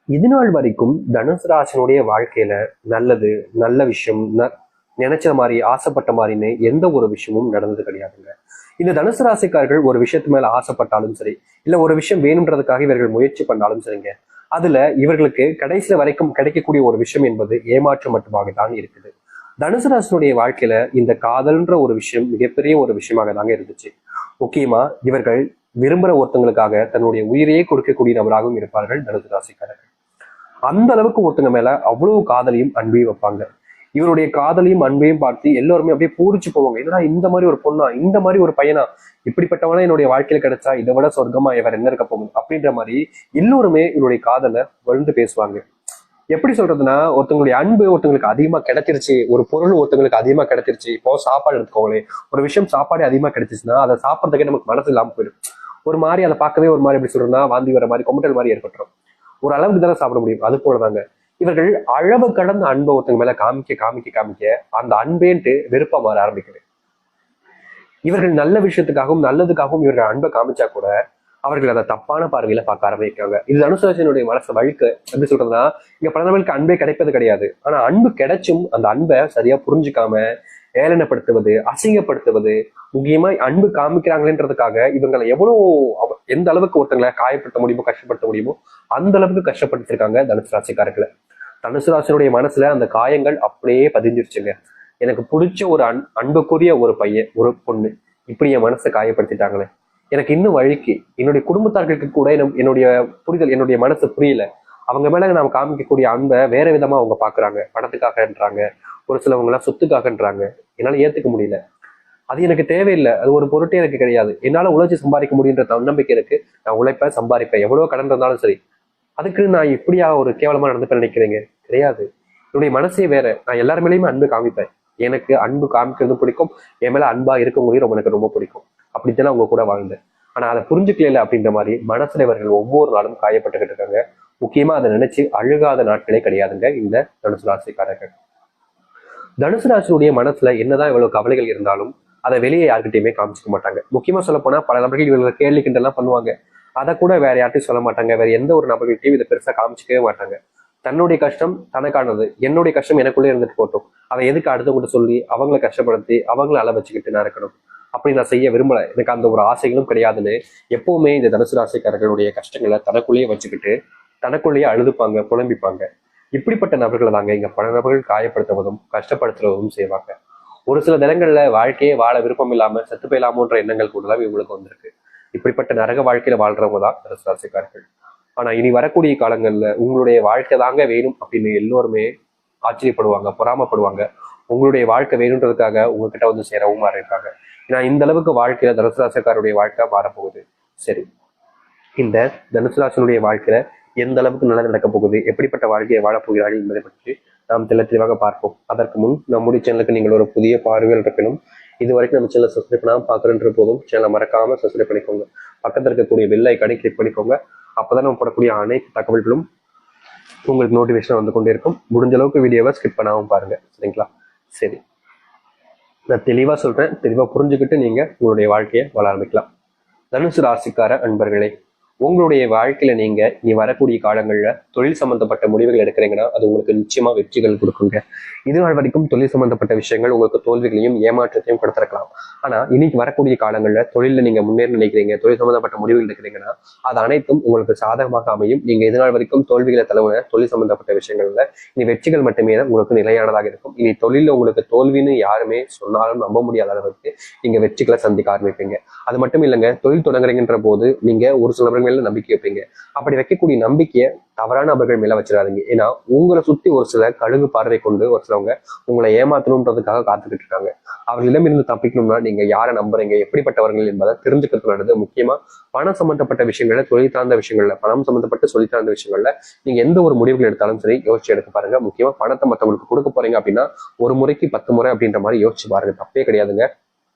இது நாள் வரைக்கும் தனுசு ராசினுடைய வாழ்க்கையில நல்லது, நல்ல விஷயம், நினைச்ச மாதிரி ஆசைப்பட்ட மாதிரின்னு எந்த ஒரு விஷயமும் நடந்தது கிடையாதுங்க. இந்த தனுசு ராசிக்காரர்கள் ஒரு விஷயத்து மேல ஆசைப்பட்டாலும் சரி, இல்ல ஒரு விஷயம் வேணும்ன்றதுக்காக இவர்கள் முயற்சி பண்ணாலும் சரிங்க, அதுல இவர்களுக்கு கடைசி வரைக்கும் கிடைக்கக்கூடிய ஒரு விஷயம் என்பது ஏமாற்றம் மட்டுமாக தான் இருக்குது. தனுசு ராசினுடைய வாழ்க்கையில இந்த காதல்ன்ற ஒரு விஷயம் மிகப்பெரிய ஒரு விஷயமாக தாங்க இருந்துச்சு. முக்கியமா இவர்கள் விரும்புற ஒருத்தங்களுக்காக தன்னுடைய உயிரையே கொடுக்கக்கூடிய நபராகவும் இருப்பார்கள் தனுசு ராசிக்காரர்கள். அந்த அளவுக்கு ஒருத்தங்க மேல அவ்வளவு காதலையும் அன்பையும் வைப்பாங்க. இவருடைய காதலையும் அன்பையும் பார்த்து எல்லாருமே அப்படியே பூரிச்சு போவாங்க. என்னடா இந்த மாதிரி ஒரு பொண்ணா, இந்த மாதிரி ஒரு பையனா, இப்படிப்பட்டவனா என்னுடைய வாழ்க்கையில கிடைச்சா இதை விட சொர்க்கமா இவர் என்ன இருக்க போகும் அப்படின்ற மாதிரி எல்லோருமே இவருடைய காதலை வளர்ந்து பேசுவாங்க. எப்படி சொல்றதுன்னா, ஒருத்தவங்களுடைய அன்பு ஒருத்தவங்களுக்கு அதிகமா கிடைச்சிருச்சு, ஒரு பொருள் ஒருத்தவங்களுக்கு அதிகமா கிடைச்சிருச்சு. இப்போ சாப்பாடு எடுத்துக்கோங்களேன், ஒரு விஷயம் சாப்பாடு அதிகமா கிடைச்சிச்சுன்னா அதை சாப்பிட்றதுக்கே நமக்கு மனசு இல்லாம போயிடும். ஒரு மாதிரி அதை பார்க்கவே ஒரு மாதிரி எப்படி சொல்றதுன்னா வாந்தி வர மாதிரி கொமட்டல் மாதிரி ஏற்பட்டுரும். ஒரு அளவுக்கு தானே சாப்பிட முடியும். அது போலதாங்க இவர்கள் அளவு கடந்த அன்பை ஒருத்தங்க மேல காமிக்க காமிக்க காமிக்க அந்த அன்பேன்ட்டு வெறுப்பா மாற ஆரம்பிக்குது. இவர்கள் நல்ல விஷயத்துக்காகவும் நல்லதுக்காகவும் இவர்கள் அன்பை காமிச்சா கூட அவர்கள் அதை தப்பான பார்வையில பார்க்க ஆரம்பிக்காங்க. இது அனுசரசனுடைய மனசு வழுக்க எப்படி சொல்றதுன்னா, இங்க பல நபர்களுக்கு அன்பே கிடைப்பது கிடையாது. ஆனா அன்பு கிடைச்சும் அந்த அன்பை சரியா புரிஞ்சுக்காம ஏளனப்படுத்துவது, அசிங்கப்படுத்துவது, முக்கியமா அன்பு காமிக்கிறாங்களேன்றதுக்காக இவங்களை எவ்வளவு எந்த அளவுக்கு ஒருத்தங்களை காயப்படுத்த முடியுமோ, கஷ்டப்படுத்த முடியுமோ அந்த அளவுக்கு கஷ்டப்படுத்திருக்காங்க தனுசு ராசிக்காரர்களை. தனுசு ராசினுடைய மனசுல அந்த காயங்கள் அப்படியே பதிஞ்சிருச்சுங்க. எனக்கு பிடிச்ச ஒரு அன்புக்குரிய ஒரு பையன், ஒரு பொண்ணு இப்படி என் மனசை காயப்படுத்திட்டாங்களே, எனக்கு இன்னும் வழிக்கு என்னுடைய குடும்பத்தார்களுக்கு கூட என்னுடைய புரிதல், என்னுடைய மனசு புரியல. அவங்க மேல நாம் காமிக்கக்கூடிய அன்பை வேற விதமா அவங்க பாக்குறாங்க. பணத்துக்காகன்றாங்க, ஒரு சிலவங்க எல்லாம் சொத்துக்காகன்றாங்க. என்னால ஏத்துக்க முடியல. அது எனக்கு தேவையில்லை. அது ஒரு பொருட்டே எனக்கு கிடையாது. என்னால உழைச்சி சம்பாதிக்க முடியுன்ற தன்னம்பிக்கை இருக்கு. நான் உழைப்பேன், சம்பாதிப்பேன், எவ்வளவு கடன் இருந்தாலும் சரி. அதுக்கு நான் இப்படியா ஒரு கேவலமா நடந்துப்பேன் நினைக்கிறீங்க? கிடையாது. என்னுடைய மனசே வேற. நான் எல்லார் மேலேயுமே அன்பு காமிப்பேன். எனக்கு அன்பு காமிக்கிறது பிடிக்கும். என் மேல அன்பா இருக்கவங்களையும் எனக்கு ரொம்ப பிடிக்கும். அப்படித்தானே அவங்க கூட வாழ்ந்தேன். ஆனா அதை புரிஞ்சுக்கல அப்படின்ற மாதிரி மனசுல இவர்கள் ஒவ்வொரு நாளும் காயப்பட்டுக்கிட்டு இருக்காங்க. முக்கியமா அதை நினைச்சு அழுகாத நாட்களே கிடையாதுங்க இந்த தனுசு ராசிக்காரர்கள். தனுசு ராசியுடைய மனசுல என்னதான் இவ்வளவு கவலைகள் இருந்தாலும் அதை வெளியே யாருக்கிட்டையுமே காமிச்சிக்க மாட்டாங்க. முக்கியமா சொல்ல போனா பல நபர்கள் இவங்களை கேள்வி கிண்டெல்லாம் பண்ணுவாங்க. அதை கூட வேற யார்ட்டையும் சொல்ல மாட்டாங்க. வேற எந்த ஒரு நபர்கள்ட்டையும் இதை பெருசா காமிச்சிக்கவே மாட்டாங்க. தன்னுடைய கஷ்டம் தனக்கானது, என்னுடைய கஷ்டம் எனக்குள்ளே இருந்துட்டு போட்டோம். அதை எதுக்கு அடுத்தவங்க சொல்லி அவங்கள கஷ்டப்படுத்தி அவங்கள அள வச்சுக்கிட்டு நான் இருக்கணும், அப்படி நான் செய்ய விரும்பல. எனக்கு அந்த ஒரு ஆசைகளும் கிடையாதுன்னு எப்பவுமே இந்த தனுசு ராசிக்காரர்களுடைய கஷ்டங்களை தனக்குள்ளேயே வச்சுக்கிட்டு தனக்குள்ளேயே அழுதுப்பாங்க, புலம்பிப்பாங்க. இப்படிப்பட்ட நபர்களை தாங்க இங்க பல நபர்கள் காயப்படுத்துவதும் கஷ்டப்படுத்துவதும் செய்வாங்க. ஒரு சில தினங்கள்ல வாழ்க்கையே வாழ விருப்பம் இல்லாம செத்து போயிடலாமோன்ற எண்ணங்கள் கூட தான் இவங்களுக்கு வந்திருக்கு. இப்படிப்பட்ட நரக வாழ்க்கையில வாழ்றவங்க தான் தனுசு ராசிக்காரர்கள். ஆனா இனி வரக்கூடிய காலங்கள்ல உங்களுடைய வாழ்க்கை தாங்க வேணும் அப்படின்னு எல்லோருமே ஆச்சரியப்படுவாங்க, பொறாமப்படுவாங்க. உங்களுடைய வாழ்க்கை வேணுன்றதுக்காக உங்ககிட்ட வந்து சேரவும் மாறியிருக்காங்க. ஏன்னா இந்த அளவுக்கு வாழ்க்கையில தனுசு ராசிக்காருடைய வாழ்க்கை மாறப்போகுது. சரி, இந்த தனுசு ராசினுடைய வாழ்க்கையில எந்த அளவுக்கு நல்லது நடக்க போகுது, எப்படிப்பட்ட வாழ்க்கையை வாழப்போகிறார்கள் என்பதை பற்றி நாம் தெளிவாக பார்ப்போம். அதற்கு முன் நம்முடைய சேனலுக்கு நீங்கள் ஒரு புதிய பார்வையில் இருப்பினும் இது வரைக்கும் நம்ம சேனல் சப்ஸ்கிரைப் பண்ணாமல் பார்க்குறன்ற போதும் சேனலை மறக்காம சப்ஸ்கிரைப் பண்ணிக்கோங்க. பக்கத்தில் இருக்கக்கூடிய பெல் ஐக்கானை கிளிக் பண்ணிக்கோங்க. அப்போதான் நம்ம போடக்கூடிய அனைத்து தகவல்களும் உங்களுக்கு நோட்டிஃபிகேஷன் வந்து கொண்டே இருக்கும். முடிஞ்ச அளவுக்கு வீடியோவை ஸ்கிப் பண்ணாமல் பாருங்க. சரிங்களா? சரி, நான் தெளிவாக சொல்றேன். தெளிவாக புரிஞ்சுக்கிட்டு நீங்க உங்களுடைய வாழ்க்கையை வாழ ஆரம்பிக்கலாம். தனுசு ராசிக்கார அன்பர்களே, உங்களுடைய வாழ்க்கையில நீங்க இனி வரக்கூடிய காலங்கள்ல தொழில் சம்பந்தப்பட்ட முடிவுகள் எடுக்கிறீங்கன்னா அது உங்களுக்கு நிச்சயமா வெற்றிகள் கொடுக்குங்க. இது நாள் வரைக்கும் தொழில் சம்பந்தப்பட்ட விஷயங்கள் உங்களுக்கு தோல்விகளையும் ஏமாற்றத்தையும் கொடுத்திருக்கலாம். ஆனா இன்னைக்கு வரக்கூடிய காலங்கள்ல தொழில நீங்க முன்னேற நினைக்கிறீங்க, தொழில் சம்பந்தப்பட்ட முடிவுகள் எடுக்கிறீங்கன்னா அது அனைத்தும் உங்களுக்கு சாதகமாக அமையும். நீங்க இது நாள் வரைக்கும் தோல்விகளை தழுவின தொழில் சம்பந்தப்பட்ட விஷயங்கள்ல இனி வெற்றிகள் மட்டுமே உங்களுக்கு நிலையானதாக இருக்கும். இனி தொழில உங்களுக்கு தோல்வின்னு யாருமே சொன்னாலும் நம்ப முடியாத அளவுக்கு நீங்க வெற்றிகளை சந்திக்க ஆரம்பிப்பீங்க. அது மட்டும் இல்லைங்க, தொழில் தொடங்குறீங்கன்ற போது நீங்க ஒரு சில நபர்கள் மேல நம்பிக்கை வைப்பீங்க. அப்படி வைக்கக்கூடிய நம்பிக்கையை தவறான நபர்கள் மேல வச்சிடாதீங்க. ஏன்னா உங்களை சுத்தி ஒரு சில கழுகு பார்வை கொண்டு ஒரு சிலவங்க உங்களை ஏமாத்தணுன்றதுக்காக காத்துக்கிட்டு இருக்காங்க. அவர்களிடம் இருந்து தப்பிக்கணும்னா நீங்க யாரை நம்புறீங்க, எப்படிப்பட்டவர்கள் என்பதை தெரிஞ்சுக்கிறது நல்லது. முக்கியமா பணம் சம்பந்தப்பட்ட விஷயங்கள்ல, தொழில் சார்ந்த விஷயங்கள்ல, பணம் சம்பந்தப்பட்ட சொல்லி சார்ந்த விஷயங்கள்ல நீங்க எந்த ஒரு முடிவுகள் எடுத்தாலும் சரி யோசிச்சு எடுத்து பாருங்க. முக்கியமா பணத்தை மற்றவங்களுக்கு கொடுக்க போறீங்க அப்படின்னா ஒரு முறைக்கு 10 முறை அப்படின்ற மாதிரி யோசிச்சு பாருங்க. தப்பே கிடையாதுங்க.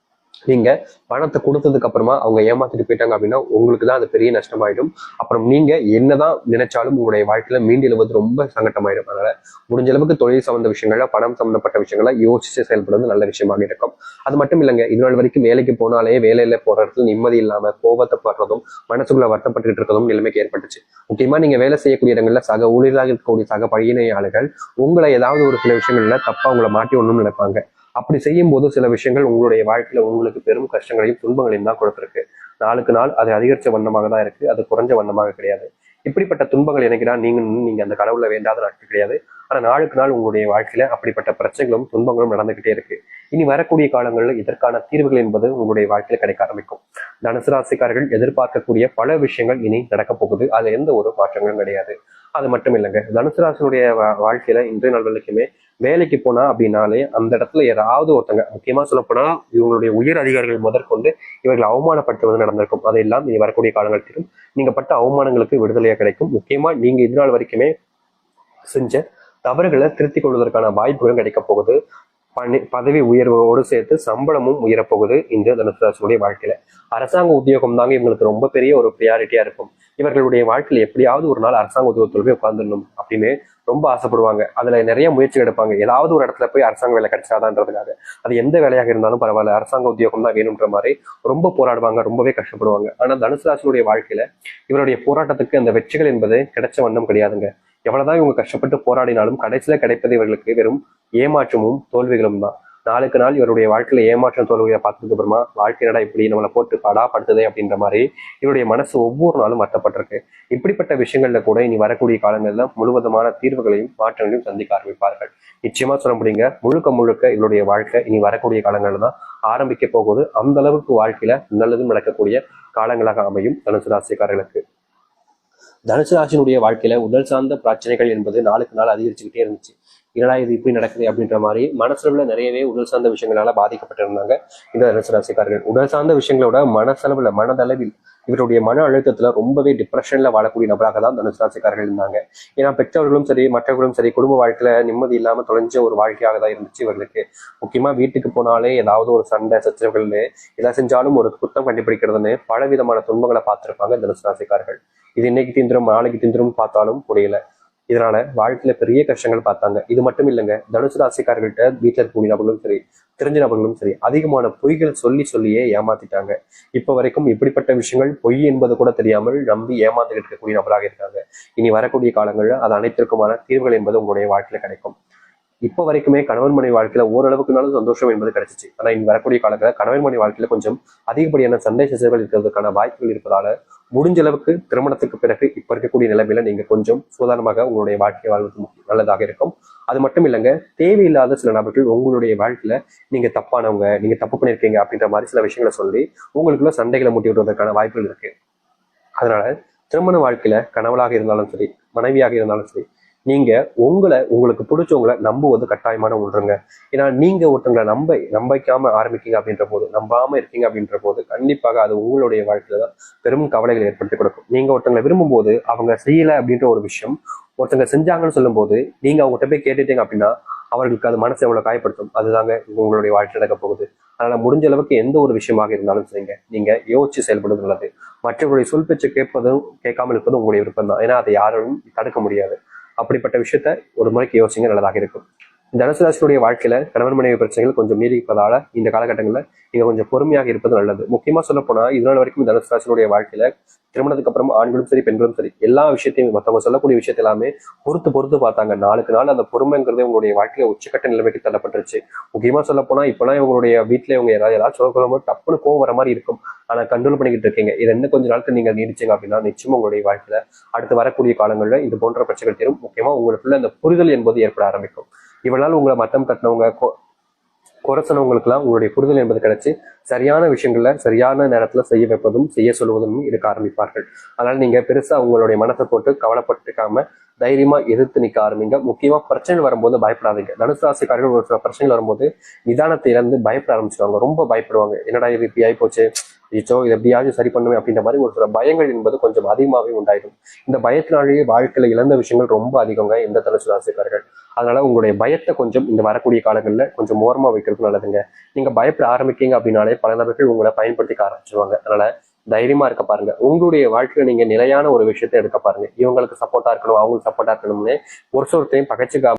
நீங்க பணத்தை கொடுத்ததுக்கு அப்புறமா அவங்க ஏமாத்திட்டு போயிட்டாங்க அப்படின்னா உங்களுக்கு தான் அது பெரிய நஷ்டமாயிடும். அப்புறம் நீங்க என்னதான் நினைச்சாலும் உங்களுடைய வாழ்க்கையில மீண்டு எழுவது ரொம்ப சங்கட்டமாயிடும். அதனால முடிஞ்ச அளவுக்கு தொழில் சம்பந்த விஷயங்கள்ல, பணம் சம்பந்தப்பட்ட விஷயங்கள யோசிச்சு செயல்படுறது நல்ல விஷயமாக இருக்கும். அது மட்டும் இல்லைங்க, இது நாள் வரைக்கும் வேலைக்கு போனாலே வேலையில போற இடத்துல நிம்மதி இல்லாம கோபத்தை படுறதும் மனசுக்குள்ள வருத்தப்பட்டு இருக்கிறதும் நிலைமைக்கு ஏற்பட்டுச்சு. முக்கியமா நீங்க வேலை செய்யக்கூடிய இடங்கள்ல சக ஊழியர்களாக இருக்கக்கூடிய சக பணியாளர்கள் உங்களை ஏதாவது ஒரு சில விஷயங்கள்ல தப்பா உங்களை மாட்டி ஒண்ணும் நினைப்பாங்க. அப்படி செய்யும் போது சில விஷயங்கள் உங்களுடைய வாழ்க்கையில உங்களுக்கு பெரும் கஷ்டங்களையும் துன்பங்களையும் தான் கொடுத்திருக்கு. நாளுக்கு நாள் அது அதிகரிச்ச வண்ணமாக தான் இருக்கு, அது குறைஞ்ச வண்ணமாக கிடையாது. இப்படிப்பட்ட துன்பங்கள் எனக்குன்னா நீங்க அந்த கடவுளை வேண்டாத நாட்கள் கிடையாது. ஆனா நாளுக்கு நாள் உங்களுடைய வாழ்க்கையில அப்படிப்பட்ட பிரச்சனைகளும் துன்பங்களும் நடந்துகிட்டே இருக்கு. இனி வரக்கூடிய காலங்களில் இதற்கான தீர்வுகள் என்பது உங்களுடைய வாழ்க்கையில கிடைக்க ஆரம்பிக்கும். தனுசு ராசிக்காரர்கள் எதிர்பார்க்கக்கூடிய பல விஷயங்கள் இனி நடக்க போகுது. அதுல எந்த ஒரு மாற்றங்களும் கிடையாது. அது மட்டும் இல்லைங்க, தனுசு ராசினுடைய வாழ்க்கையில இன்றைய நாள் வரைக்குமே வேலைக்கு போனா அப்படின்னாலே அந்த இடத்துல ஏதாவது ஒருத்தங்க, முக்கியமா சொல்ல போனா இவங்களுடைய உயர் அதிகாரிகள் முதற்கொண்டு இவர்கள் அவமானப்படுத்துவது நடந்திருக்கும். அதையெல்லாம் இனி வரக்கூடிய காலங்களிலும் நீங்க பட்ட அவமானங்களுக்கு விடுதலையா கிடைக்கும். முக்கியமா நீங்க இது நாள் வரைக்குமே செஞ்ச தவறுகளை திருத்திக் கொள்வதற்கான வாய்ப்புகளும் கிடைக்க போகுது. பதவி உயர்வோடு சேர்த்து சம்பளமும் உயரப்போகுது இந்த தனுசு ராசியுடைய வாழ்க்கையில. அரசாங்க உத்தியோகம் தாங்க இவங்களுக்கு ரொம்ப பெரிய ஒரு ப்ரியாரிட்டியா இருக்கும். இவர்களுடைய வாழ்க்கையில எப்படியாவது ஒரு நாள் அரசாங்க உத்தியோகத்தில் போய் உட்காந்துடணும் அப்படின்னு ரொம்ப ஆசைப்படுவாங்க. அதுல நிறைய முயற்சி எடுப்பாங்க. ஏதாவது ஒரு இடத்துல போய் அரசாங்க வேலை கிடைச்சாதான்றதுக்காக. அது எந்த வேலையாக இருந்தாலும் பரவாயில்ல, அரசாங்க உத்தியோகம் தான் வேணும்ன்ற மாதிரி ரொம்ப போராடுவாங்க, ரொம்பவே கஷ்டப்படுவாங்க. ஆனா தனுசு ராசியுடைய வாழ்க்கையில இவருடைய போராட்டத்துக்கு அந்த வெற்றிகள் என்பது கிடைச்ச வண்ணம் கிடையாதுங்க. எவ்வளவுதான் இவங்க கஷ்டப்பட்டு போராடினாலும் கடைசியில கிடைப்பது இவர்களுக்கு வெறும் ஏமாற்றமும் தோல்விகளும் தான். நாளுக்கு நாள் இவருடைய வாழ்க்கையில ஏமாற்றம் தோல்வியை பார்த்ததுக்கு அப்புறமா வாழ்க்கையினடா இப்படி நம்மளை போட்டு படுத்துதே அப்படின்ற மாதிரி இவருடைய மனசு ஒவ்வொரு நாளும் வருத்தப்பட்டிருக்கு. இப்படிப்பட்ட விஷயங்கள்ல கூட இனி வரக்கூடிய காலங்கள்ல முழுவதுமான தீர்வுகளையும் மாற்றங்களையும் சந்திக்க ஆரம்பிப்பார்கள். நிச்சயமா சொல்ல முடியுங்க, முழுக்க முழுக்க இவருடைய வாழ்க்கை இனி வரக்கூடிய காலங்கள்ல தான் ஆரம்பிக்க போகுது. அந்த அளவுக்கு வாழ்க்கையில நல்லதும் நடக்கக்கூடிய காலங்களாக அமையும் தனுசு ராசிக்காரர்களுக்கு. தனுசு ராசினுடைய வாழ்க்கையில உடல் சார்ந்த பிரச்சனைகள் என்பது நாளுக்கு நாள் அதிகரிச்சுக்கிட்டே இருந்துச்சு. என்னடா இது இப்படி நடக்குது அப்படின்ற மாதிரி மனசளவுல நிறையவே உடல் சார்ந்த விஷயங்களால பாதிக்கப்பட்டிருந்தாங்க இந்த தனுசு ராசிக்காரர்கள். உடல் சார்ந்த விஷயங்களோட மனசளவுல மனதளவில் இவருடைய மன அழுத்தத்துல ரொம்பவே டிப்ரெஷன்ல வாழக்கூடிய நபராக தான் தனுசு ராசிக்காரர்கள் இருந்தாங்க. ஏன்னா பெற்றவர்களும் சரி மற்றவர்களும் சரி குடும்ப வாழ்க்கையில நிம்மதி இல்லாம தொலைஞ்ச ஒரு வாழ்க்கையாக தான் இருந்துச்சு இவர்களுக்கு. முக்கியமா வீட்டுக்கு போனாலே ஏதாவது ஒரு சண்டை சச்சரவுகள், எதை செஞ்சாலும் ஒரு குற்றம் கண்டுபிடிக்கிறதுன்னு பல விதமான துன்பங்களை பார்த்திருப்பாங்க தனுசு ராசிக்காரர்கள். இது இன்னைக்கு தீந்துரும் நாளைக்கு தீந்துரும் பார்த்தாலும் முடியல. இதனால வாழ்க்கையில பெரிய கஷ்டங்கள் பார்த்தாங்க. இது மட்டும் இல்லைங்க, தனுசு ராசிக்காரர்கள்ட்ட வீட்டுல இருக்கக்கூடிய நபர்களும் சரி தெரிஞ்ச நபர்களும் சரி அதிகமான பொய்கள் சொல்லியே ஏமாத்திட்டாங்க. இப்ப வரைக்கும் இப்படிப்பட்ட விஷயங்கள் பொய் என்பது கூட தெரியாமல் நம்பி ஏமாந்துகிட்டு இருக்கக்கூடிய நபராக இருக்காங்க. இனி வரக்கூடிய காலங்கள்ல அது அனைத்திற்குமான தீர்வுகள் என்பது உங்களுடைய வாழ்க்கையில கிடைக்கும். இப்ப வரைக்குமே கணவன் மனைவி வாழ்க்கையில ஓரளவுக்குனாலும் சந்தோஷம் என்பது கிடைச்சிச்சு. ஆனா இனி வரக்கூடிய காலங்களில் கணவன் மனைவி வாழ்க்கையில கொஞ்சம் அதிகப்படியான சண்டை சச்சரவுகள் இருக்கிறதுக்கான வாய்ப்புகள் இருப்பதால முடிஞ்ச அளவுக்கு திருமணத்துக்கு பிறகு இப்ப இருக்கக்கூடிய நிலைமையில நீங்க கொஞ்சம் சுதாரணமாக உங்களுடைய வாழ்க்கையை வாழ்வது நல்லதாக இருக்கும். அது மட்டும் இல்லைங்க, தேவையில்லாத சில நபர்கள் உங்களுடைய வாழ்க்கையில நீங்க தப்பானவங்க, நீங்க தப்பு பண்ணிருக்கீங்க அப்படின்ற மாதிரி சில விஷயங்களை சொல்லி உங்களுக்குள்ள சண்டைகளை மூட்டி விடுவதற்கான வாய்ப்புகள் இருக்கு. அதனால திருமண வாழ்க்கையில கணவனாக இருந்தாலும் சரி மனைவியாக இருந்தாலும் சரி நீங்க உங்களுக்கு பிடிச்சவங்களை நம்புவது கட்டாயமான ஒன்றுங்க. ஏன்னா நீங்க ஒருத்தங்களை நம்பிக்காம ஆரம்பிக்கீங்க அப்படின்ற போது, நம்பாம இருக்கீங்க அப்படின்ற போது கண்டிப்பாக அது உங்களுடைய வாழ்க்கையில தான் பெரும் கவலைகள் ஏற்படுத்தி கொடுக்கும். நீங்க ஒருத்தங்களை விரும்பும் போது அவங்க செய்யல அப்படின்ற ஒரு விஷயம் ஒருத்தங்க செஞ்சாங்கன்னு சொல்லும் போது நீங்க அவங்ககிட்ட போய் கேட்டுட்டீங்க அப்படின்னா அவர்களுக்கு அது மனசை எவ்வளவு காயப்படுத்தும். அதுதாங்க உங்களுடைய வாழ்க்கை நடக்க போகுது. அதனால முடிஞ்ச அளவுக்கு எந்த ஒரு விஷயமாக இருந்தாலும் சரிங்க, நீங்க யோசிச்சு செயல்படுவது நல்லது. மற்றவர்களுடைய சொல் பேச்சு கேட்காமல் இருப்பதும் உங்களுடைய விருப்பம் தான். ஏன்னா அதை யாரும் தடுக்க முடியாது. அப்படிப்பட்ட விஷயத்த ஒரு முறைக்கு யோசிங்க, நல்லதாக இருக்கும். தனுசு ராசியுடைய வாழ்க்கையில கணவன் மனைவி பிரச்சனைகள் கொஞ்சம் நீடிப்பதால இந்த காலகட்டங்களில் நீங்க கொஞ்சம் பொறுமையாக இருப்பது நல்லது. முக்கியமா சொல்ல போனா இதனால வரைக்கும் தனுசு ராசியுடைய வாழ்க்கையில திருமணத்துக்கு அப்புறம் ஆண்களும் சரி பெண்களும் சரி எல்லா விஷயத்தையும் மற்றவங்க சொல்லக்கூடிய விஷயத்த எல்லாமே பொறுத்து பார்த்தாங்க. நாளுக்கு நாள் அந்த பொறுமைங்கிறது உங்களுடைய வாழ்க்கையில உச்சக்கட்ட நிலைமைக்கு தள்ளப்பட்டுருச்சு. முக்கியமா சொல்ல போனா இப்பெல்லாம் இவங்களுடைய வீட்டுல இவங்க ஏதாவது சொல்லும்போது டப்புன்னு கோவம் வர மாதிரி இருக்கும். ஆனா கண்ட்ரோல் பண்ணிக்கிட்டு இருக்கீங்க. இது என்ன கொஞ்ச நாட்கள் நீங்க நீடிச்சீங்க அப்படின்னா நிச்சயமா உங்களுடைய வாழ்க்கையில அடுத்து வரக்கூடிய காலங்களில் இது போன்ற பிரச்சனைகள் தீரும். முக்கியமா உங்களுக்குள்ள அந்த புரிதல் என்பது ஏற்பட ஆரம்பிக்கும். இவளால் உங்களை மட்டம் தட்டினவங்க குறைச்சனவங்களுக்கு எல்லாம் உங்களுடைய புரிதல் என்பது கிடைச்சி சரியான விஷயங்கள்ல சரியான நேரத்துல செய்ய வைப்பதும் செய்ய சொல்வதும் இருக்க ஆரம்பிப்பார்கள். அதனால நீங்க பெருசா உங்களுடைய மனத்தை போட்டு கவலைப்பட்டுக்காம தைரியமா எதிர்த்து நிற்க ஆரம்பிங்க. முக்கியமா பிரச்சனை வரும்போது பயப்படாதீங்க. தனுசு ராசிக்காரர்கள் ஒரு சில பிரச்சனைகள் வரும்போது நிதானத்தை இழந்து பயப்பட ஆரம்பிச்சுவாங்க, ரொம்ப பயப்படுவாங்க. என்னடா இது இப்படி ஆகி போச்சு, இது எப்படியாவது சரி பண்ணுவேன் அப்படின்ற மாதிரி ஒரு சில பயங்கள் என்பது கொஞ்சம் அதிகமாகவே உண்டாயிடும். இந்த பயத்தினாலேயே வாழ்க்கையில இழந்த விஷயங்கள் ரொம்ப அதிகங்க இந்த தனுசு ராசிக்காரர்கள். அதனால உங்களுடைய பயத்தை கொஞ்சம் இந்த வரக்கூடிய காலங்களில் கொஞ்சம் ஓரமா வைக்கிறது நல்லதுங்க. நீங்க பயப்பட ஆரம்பிக்கீங்க அப்படின்னாலே பல நபர்கள் உங்களை பயன்படுத்திக்க ஆரம்பிச்சிருவாங்க. அதனால தைரியமா இருக்க பாருங்க. உங்களுடைய வாழ்க்கையில நீங்க நிலையான ஒரு விஷயத்தை எடுக்க பாருங்க. இவங்களுக்கு சப்போர்ட்டா இருக்கணும், அவங்களுக்கு சப்போர்ட்டா இருக்கணும்னு ஒரு சொருத்தையும் பகைச்சுக்காம